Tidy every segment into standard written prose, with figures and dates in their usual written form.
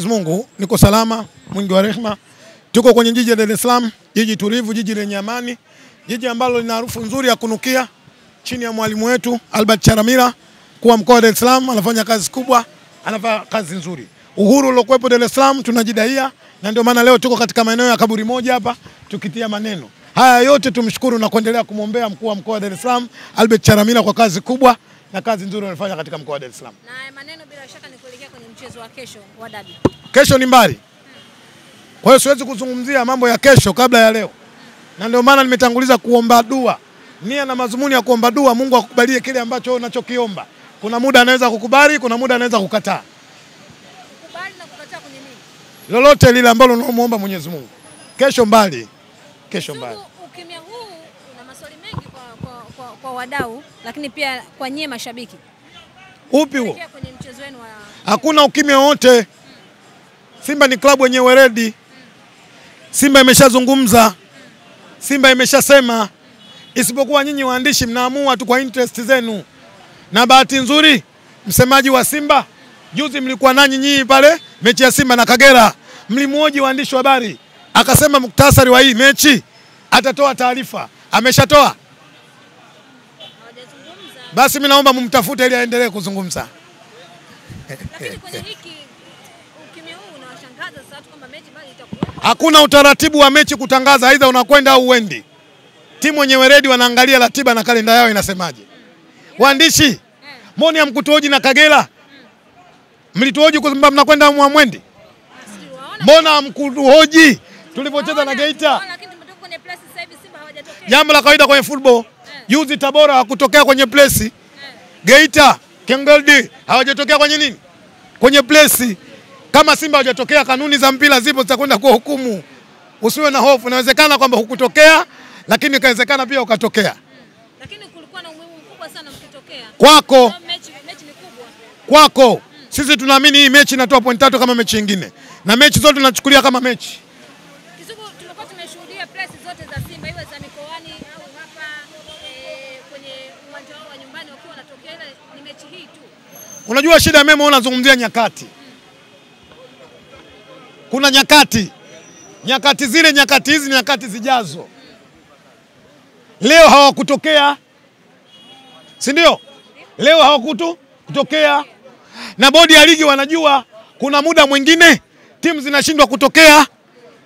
Mungu niko salama, mwingi wa rehema. Tuko kwenye jiji la Dar es Salaam, jiji tulivu, jiji lenye amani, jiji ambalo lina harufu nzuri ya kunukia, chini ya mwalimu wetu Albert Charamila kwa mkoa wa Dar es Salaam. Anafanya kazi kubwa, anafanya kazi nzuri. Uhuru uliokuwepo Dar es Salaam tunajidaia, na ndio maana leo tuko katika maeneo ya kaburi moja hapa tukitia maneno. Haya yote tumshukuru na kuendelea kumwombea mkuu wa mkoa wa Dar es Salaam Albert Charamila kwa kazi kubwa na kazi nzuri anafanya katika mkoa wa Dar es Salaam. Na maneno bila shaka ni kuelekea kwenye mchezo wa kesho wa dabi. Kesho ni mbali. Kwa hiyo siwezi kuzungumzia mambo ya kesho kabla ya leo. Na ndio maana nimetanguliza kuomba dua. Nia na mazumuni ya kuomba dua, Mungu akukubalie kile ambacho unachokiomba. Kuna muda anaweza kukubali, kuna muda anaweza kukataa. Kukubali na kukataa kwenye nini? Lolote lile ambalo unamuomba Mwenyezi Mungu. Kesho mbali. Kesho mbali. Ukimya huu una maswali mengi kwa wadau, lakini pia kwa nyie mashabiki. Upi huo? Kwenye mchezo wenu wa... Hakuna ukimya wote. Simba ni klabu yenye weredi. Simba imeshazungumza. Simba imeshasema. Isipokuwa nyinyi waandishi mnaamua tu kwa interest zenu. Na bahati nzuri msemaji wa Simba juzi mlikuwa nanyi nyinyi pale mechi ya Simba na Kagera. Mlimuoji waandishi wa habari. Akasema muktasari wa hii mechi atatoa taarifa. Ameshatoa. Basi mimi naomba mumtafute ili aendelee kuzungumza. Lakini kwenye hiki ukimya huu unawashangaza sasa kwamba mechi bali itakuwa. Hakuna utaratibu wa mechi kutangaza, aidha unakwenda au uendi. Timu wenyewe ready wanaangalia ratiba na kalenda yao inasemaje. Waandishi, mbona hamkutuoji na Kagera? Mlituoji kwamba mnakwenda Mwamwendi? Mbona hamkutuoji tulipocheza na Geita? Lakini tumetoka kwenye place sasa hivi Simba hawajatokea. Jambo la kawaida kwenye football. Juzi Tabora hakutokea kwenye place. Geita, Kengeldi hawajatokea kwenye nini? Kwenye place. Kama Simba hawajatokea, kanuni za mpira zipo zitakwenda kwa hukumu. Usiwe na hofu, inawezekana kwamba hukutokea, lakini inawezekana pia ukatokea. Lakini kulikuwa na umuhimu mkubwa sana mkitokea. Kwako. Mechi ni kubwa. Kwako. Sisi tunaamini hii mechi inatoa point 3 kama mechi nyingine. Na mechi zote tunachukulia kama mechi. Kisugu, tulikuwa tumeshuhudia place zote za Simba iwe za mikoani au hapa kwenye uwanja wao wa nyumbani wakiwa wanatokea, ni mechi hii tu. Unajua shida ya mema unazungumzia nyakati. Kuna nyakati. Nyakati zile, nyakati hizi, nyakati zijazo. Leo hawakutokea. Si ndio? Leo hawakutokea. Na bodi ya ligi wanajua kuna muda mwingine timu zinashindwa kutokea,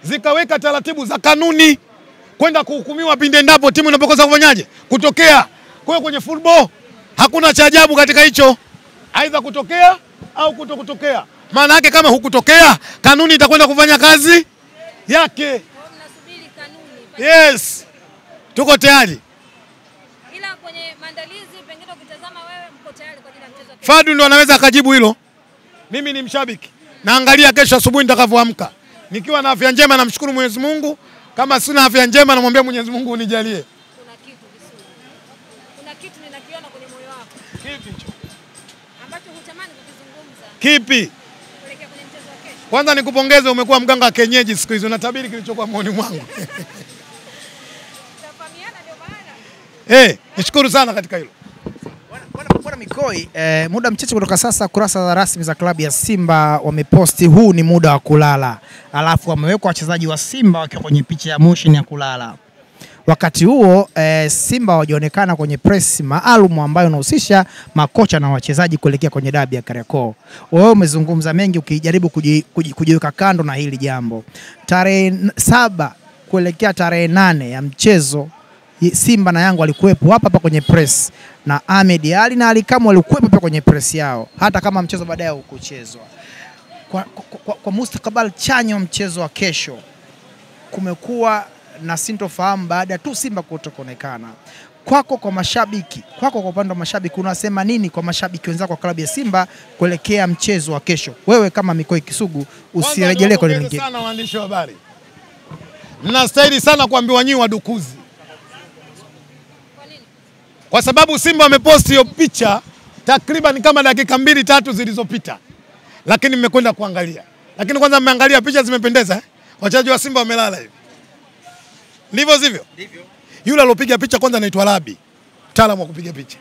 zikaweka taratibu za kanuni kwenda kuhukumiwa pindi endapo timu inapokosa kufanyaje? Kutokea. Kwa hiyo kwenye football hakuna cha ajabu katika hicho. Aidha kutokea au kutokutokea. Maana yake kama hukutokea, kanuni itakwenda kufanya kazi yake. Mnasubiri kanuni. Yes. Tuko tayari. Ila kwenye maandalizi pengine ukitazama wewe mko tayari kwa ajili ya mchezo kesho. Fadu ndo anaweza akajibu hilo. Mimi ni mshabiki. Naangalia kesho asubuhi nitakavyoamka. Nikiwa na afya njema namshukuru Mwenyezi Mungu. Kama sina afya njema namwambia Mwenyezi Mungu unijalie. Kuna kitu vizuri. Kuna kitu ninakiona kwenye moyo wako. Kipi hicho? Ambacho hutamani kukizungumza. Kipi? Kuelekea kwenye mchezo wa kesho. Kwanza nikupongeze, umekuwa mganga wa kienyeji siku hizo, unatabiri kilichokuwa moyoni mwangu. Tutafahamiana ndio maana. Nishukuru sana katika hilo. Bwana Mikoi, muda mchache kutoka sasa kurasa za rasmi za klabu ya Simba wameposti huu ni muda wa kulala. Alafu wamewekwa wachezaji wa Simba wakiwa kwenye picha ya motion ya kulala. Wakati huo Simba hawajaonekana kwenye press maalum ambayo inahusisha makocha na wachezaji kuelekea kwenye dabi ya Kariakoo. Wewe umezungumza mengi ukijaribu kujiweka kando na hili jambo. Tarehe 7 kuelekea tarehe 8 ya mchezo Simba na Yanga walikuwepo hapa kwenye press na Ahmed Ali na Ali Kamwe walikuwepo hapa kwenye press yao hata kama mchezo baadaye ukuchezwa. Kwa mustakabali chanya mchezo wa kesho kumekuwa na sintofahamu baada tu Simba kutokonekana. Kwako kwa mashabiki, kwako kwa upande wa mashabiki unasema nini kwa mashabiki wenzako wa klabu ya Simba kuelekea mchezo wa kesho? Wewe kama Mikoi Kisugu usirejelee kwenye lingine. Sana waandishi wa habari. Mnastahili sana kuambiwa nyinyi wadukuzi. Kwa sababu Simba wameposti hiyo picha takriban kama dakika 2-3 zilizopita. Lakini mmekwenda kuangalia. Lakini kwanza mmeangalia picha zimependeza. Wachezaji wa Simba wamelala hivi. Ndivyo sivyo? Ndivyo. Yule alopiga picha kwanza anaitwa Labi, mtaalamu wa kupiga picha.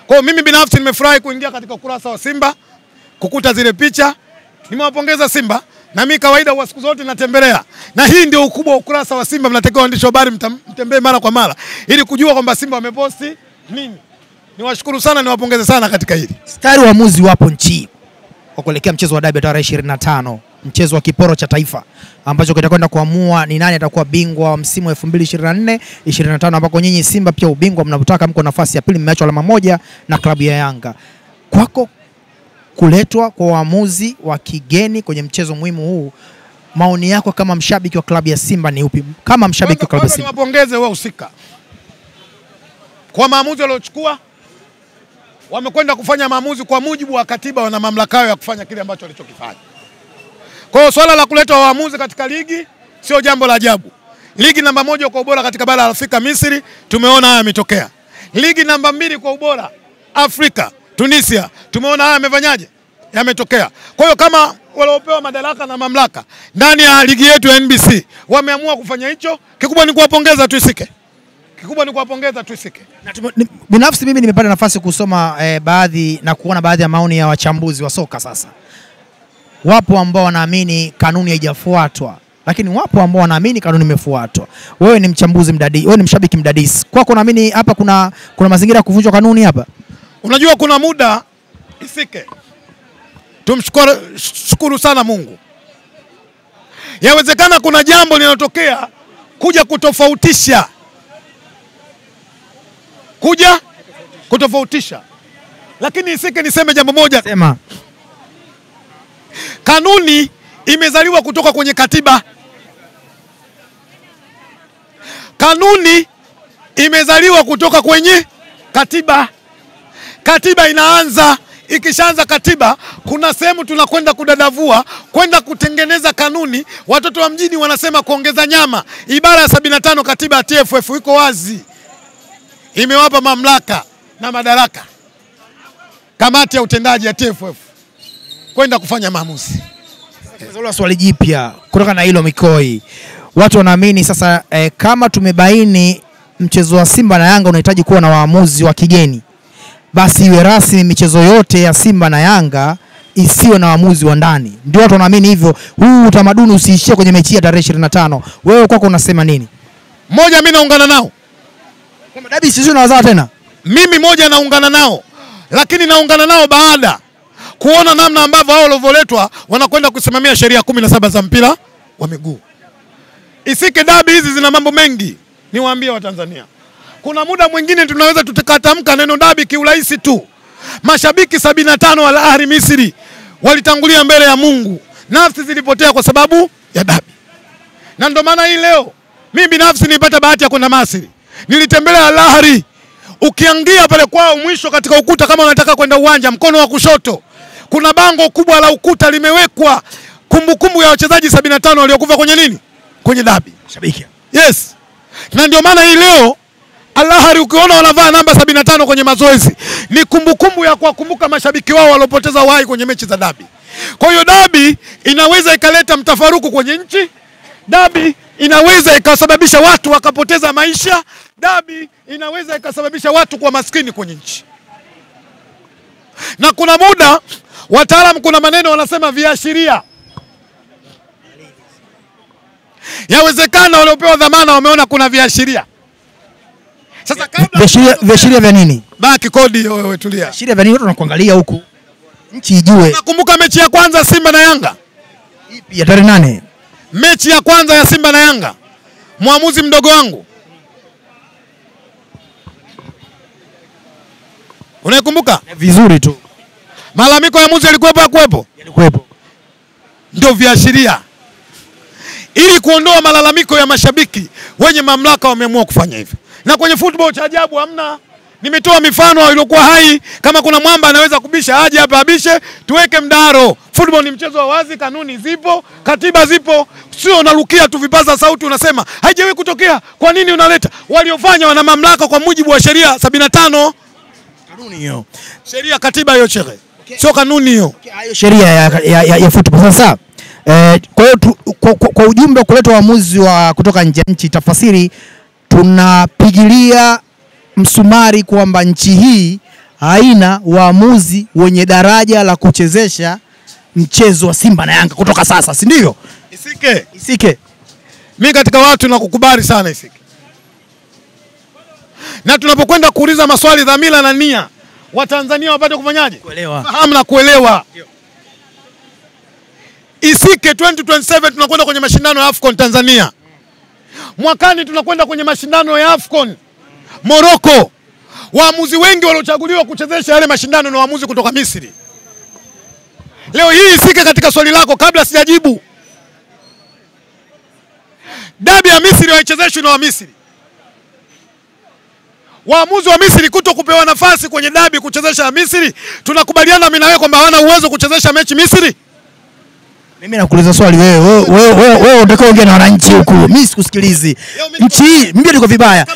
Kwa hiyo mimi binafsi nimefurahi kuingia katika ukurasa wa Simba, kukuta zile picha, nimewapongeza Simba, na mimi kawaida wa siku zote natembelea. Na hii ndio ukubwa wa ukurasa wa Simba, mnatakiwa waandishi wa habari mtembee mara kwa mara ili kujua kwamba Simba wameposti nini. Niwashukuru sana, niwapongeze sana katika hili. Stari waamuzi wapo nchi kwa kuelekea mchezo wa dabi tarehe 25, mchezo wa kiporo cha taifa ambacho kitakwenda kuamua ni nani atakuwa bingwa wa msimu 2024-25, ambako nyinyi Simba pia ubingwa mnapotaka, mko nafasi ya pili, mmeachwa alama moja na klabu ya Yanga. Kwako kuletwa kwa waamuzi wa kigeni kwenye mchezo muhimu huu, maoni yako kama mshabiki wa klabu ya Simba ni upi? Kama mshabiki wa klabu ya Simba, niwapongeze wahusika kwa maamuzi waliochukua. Wamekwenda kufanya maamuzi kwa mujibu wa katiba, wana mamlaka yao ya kufanya kile ambacho walichokifanya. Kwa hiyo swala la kuleta waamuzi katika ligi sio jambo la ajabu. Ligi namba 1 kwa ubora katika bara la Afrika, Misri, tumeona haya yametokea. Ligi namba 2 kwa ubora Afrika, Tunisia, tumeona haya yamefanyaje, yametokea. Kwa hiyo kama waliopewa madaraka na mamlaka ndani ya ligi yetu ya NBC wameamua kufanya hicho, kikubwa ni kuwapongeza tuisike. Kikubwa ni kuwapongeza tuisike. Binafsi mimi nimepata nafasi kusoma baadhi na kuona baadhi ya maoni ya wachambuzi wa soka. Sasa wapo ambao wanaamini kanuni haijafuatwa, lakini wapo ambao wanaamini kanuni imefuatwa. Wewe ni mchambuzi mdadisi, wewe ni mshabiki mdadisi. Kwako unaamini hapa kuna mazingira ya kuvunjwa kanuni hapa? Unajua kuna muda isike. Tumshukuru sana Mungu. Yawezekana kuna jambo linalotokea kuja kutofautisha. Lakini isike niseme jambo moja. Sema. Kanuni imezaliwa kutoka kwenye katiba. Kanuni imezaliwa kutoka kwenye katiba. Katiba inaanza, ikishaanza katiba, kuna sehemu tunakwenda kudadavua, kwenda kutengeneza kanuni. Watoto wa mjini wanasema kuongeza nyama. Ibara ya 75 katiba ya TFF iko wazi. Imewapa mamlaka na madaraka kamati ya utendaji ya TFF kwenda kufanya maamuzi. Sasa swali jipya kutoka na hilo Mikoi. Watu wanaamini sasa kama tumebaini mchezo wa Simba na Yanga unahitaji kuwa na waamuzi wa kigeni, basi iwe rasmi michezo yote ya Simba na Yanga isiwe na waamuzi wa ndani. Ndio watu wanaamini hivyo. Huu utamaduni usiishie kwenye mechi ya tarehe 25. Wewe kwako unasema nini? Moja, mimi naungana nao. Kama dabi sisi tunawazaa tena. Mimi moja naungana nao. Lakini naungana nao baada kuona namna ambavyo hao walivyoletwa wanakwenda kusimamia sheria 17 za mpira wa miguu. Isike dabi hizi zina mambo mengi. Niwaambie Watanzania. Kuna muda mwingine tunaweza tutakatamka neno dabi kiurahisi tu. Mashabiki 75 wa Al Ahly Misri walitangulia mbele ya Mungu. Nafsi zilipotea kwa sababu ya dabi. Na ndio maana hii leo mimi binafsi nilipata bahati ya kwenda Misri. Nilitembelea Al Ahly. Ukiangia pale kwao mwisho katika ukuta, kama unataka kwenda uwanja, mkono wa kushoto kuna bango kubwa la ukuta limewekwa kumbukumbu ya wachezaji 75 waliokufa kwenye nini? Kwenye dabi. Shabiki. Yes. Na ndio maana hii leo Al Ahly ukiona wanavaa namba 75 kwenye mazoezi, ni kumbukumbu ya kuwakumbuka mashabiki wao waliopoteza uhai kwenye mechi za dabi. Kwa hiyo dabi inaweza ikaleta mtafaruku kwenye nchi. Dabi inaweza ikasababisha watu wakapoteza maisha. Dabi inaweza ikasababisha watu kuwa maskini kwenye nchi. Na kuna muda wataalamu, kuna maneno wanasema viashiria. Yawezekana waliopewa dhamana wameona kuna viashiria. Sasa kabla viashiria vya nini? Baki kodi wewe, tulia. Viashiria vya nini? Watu wanakuangalia huku. Nchi ijue. Nakumbuka mechi ya kwanza Simba na Yanga. Ipi ya tarehe 8? Mechi ya kwanza ya Simba na Yanga. Muamuzi mdogo wangu. Unaikumbuka? Vizuri tu. Malalamiko ya muamuzi yalikuwepo hakuwepo? Yalikuwepo. Ndio viashiria. Ili kuondoa malalamiko ya mashabiki, wenye mamlaka wameamua kufanya hivyo. Na kwenye football cha ajabu hamna. Nimetoa mifano iliyokuwa hai. Kama kuna mwamba anaweza kubisha aje hapa abishe, tuweke mdaro. Football ni mchezo wa wazi, kanuni zipo, katiba zipo. Sio unarukia tu vipaza sauti unasema haijawahi kutokea. Kwa nini unaleta? Waliofanya wana mamlaka kwa mujibu wa sheria 75. Kanuni hiyo. Sheria, katiba hiyo chehe. Okay. Sio kanuni hiyo. Okay, sheria ya football. Sasa kwa hiyo kwa ujumbe kuleta waamuzi wa kutoka nje nchi, tafasiri tunapigilia msumari kwamba nchi hii haina waamuzi wenye daraja la kuchezesha mchezo wa Simba na Yanga kutoka sasa, si ndio? Isike. Mimi katika watu nakukubali sana Isike. Na tunapokwenda kuuliza maswali dhamira na nia, Watanzania wapate kufanyaje? Kuelewa. Fahamu na kuelewa. Isike 2027 tunakwenda kwenye mashindano ya AFCON Tanzania. Mwakani tunakwenda kwenye mashindano ya AFCON Morocco. Waamuzi wengi waliochaguliwa kuchezesha yale mashindano ni waamuzi kutoka Misri. Leo hii Isike, katika swali lako kabla sijajibu, dabi ya Misri haichezeshwi na wa Misri. Waamuzi wa Misri kuto kupewa nafasi kwenye dabi kuchezesha Misri, tunakubaliana mimi na wewe kwamba hawana uwezo kuchezesha mechi Misri? Mimi nakuuliza swali wewe unataka ongea na wananchi huku. Mimi sikusikilizi. Nchi mimi niko vibaya.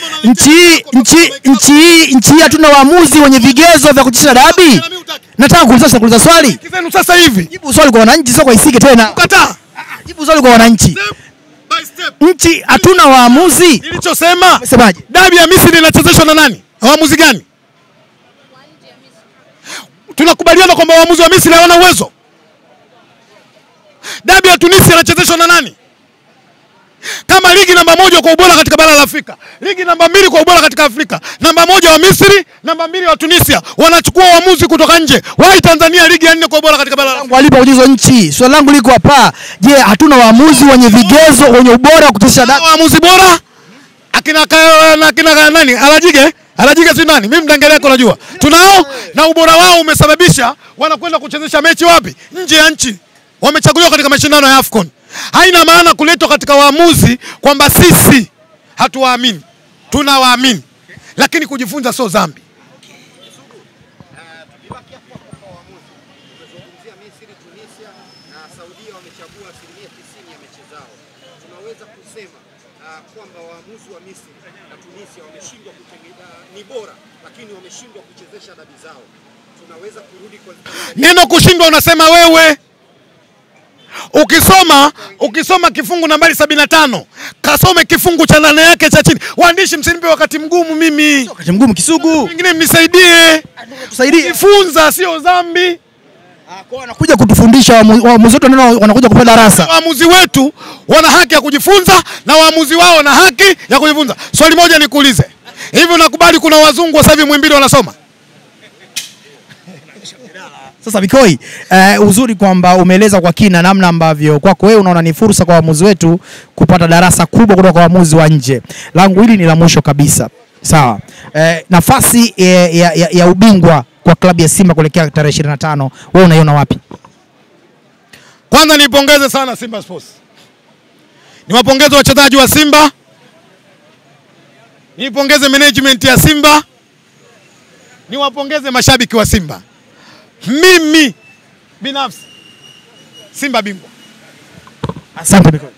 Nchi hatuna waamuzi wenye vigezo vya kuchezesha dabi. Nataka kuuliza swali. Kizenu sasa hivi. Jibu swali kwa wananchi, sio kwa Isike tena. Kataa. Jibu swali kwa wananchi. Nchi hatuna waamuzi. Nilichosema, umesemaje? Dabi ya Misri inachezeshwa na nani? Waamuzi gani? Tunakubaliana kwamba waamuzi wa Misri hawana uwezo. Dabi ya Tunisia inachezeshwa na nani? Kama ligi namba 1 kwa ubora katika bara la Afrika, ligi namba 2 kwa ubora katika Afrika, namba 1 wa Misri, namba 2 wa Tunisia, wanachukua waamuzi kutoka nje. Why Tanzania ligi ya 4 kwa ubora katika bara la Afrika? Walipo hizo nchi. Swali langu liko hapa. Je, hatuna waamuzi wenye vigezo, wenye ubora wa kuchezesha dabi? Waamuzi bora? Akina nani? Alajige si nani? Mimi mdangeleko najua. Tunao, na ubora wao umesababisha wanakwenda kuchezesha mechi wapi? Nje ya nchi. Wamechaguliwa katika mashindano ya AFCON. Haina maana kuletwa katika waamuzi kwamba sisi hatuwaamini. Tunawaamini. Lakini kujifunza sio dhambi. Tukibaki hapo kwa waamuzi. Tunazungumzia Misri, Tunisia na Saudia wamechagua 90% ya mechi zao. Tunaweza kusema kwamba waamuzi wa Misri na Tunisia wameshindwa kutengeneza, ni bora lakini wameshindwa kuchezesha dabi zao. Tunaweza kurudi kwa neno kushindwa unasema wewe. Ukisoma kifungu nambari 75, kasome kifungu cha 8 yake cha chini. Waandishi msinipe wakati mgumu mimi. Wakati mgumu Kisugu. Wengine mnisaidie. Tusaidie. Jifunza sio dhambi. Kwa wanakuja kutufundisha waamuzi wetu, wanakuja kupa darasa. Waamuzi wetu wana haki ya kujifunza na waamuzi wao wana haki ya kujifunza. Swali moja nikuulize. Hivi unakubali kuna wazungu sasa hivi Muhimbili wanasoma? Sasa Bikoi, uzuri kwamba umeeleza kwa kina namna ambavyo kwako wewe unaona ni fursa kwa waamuzi wetu kupata darasa kubwa kutoka kwa waamuzi wa nje. Langu hili ni la mwisho kabisa. Sawa. Nafasi ya ubingwa kwa klabu ya Simba kuelekea tarehe 25, wewe unaiona wapi? Kwanza nipongeze sana Simba Sports. Niwapongeze wachezaji wa Simba. Nipongeze management ya Simba. Niwapongeze mashabiki wa Simba. Mimi binafsi Simba bingwa. Asante Bikoi.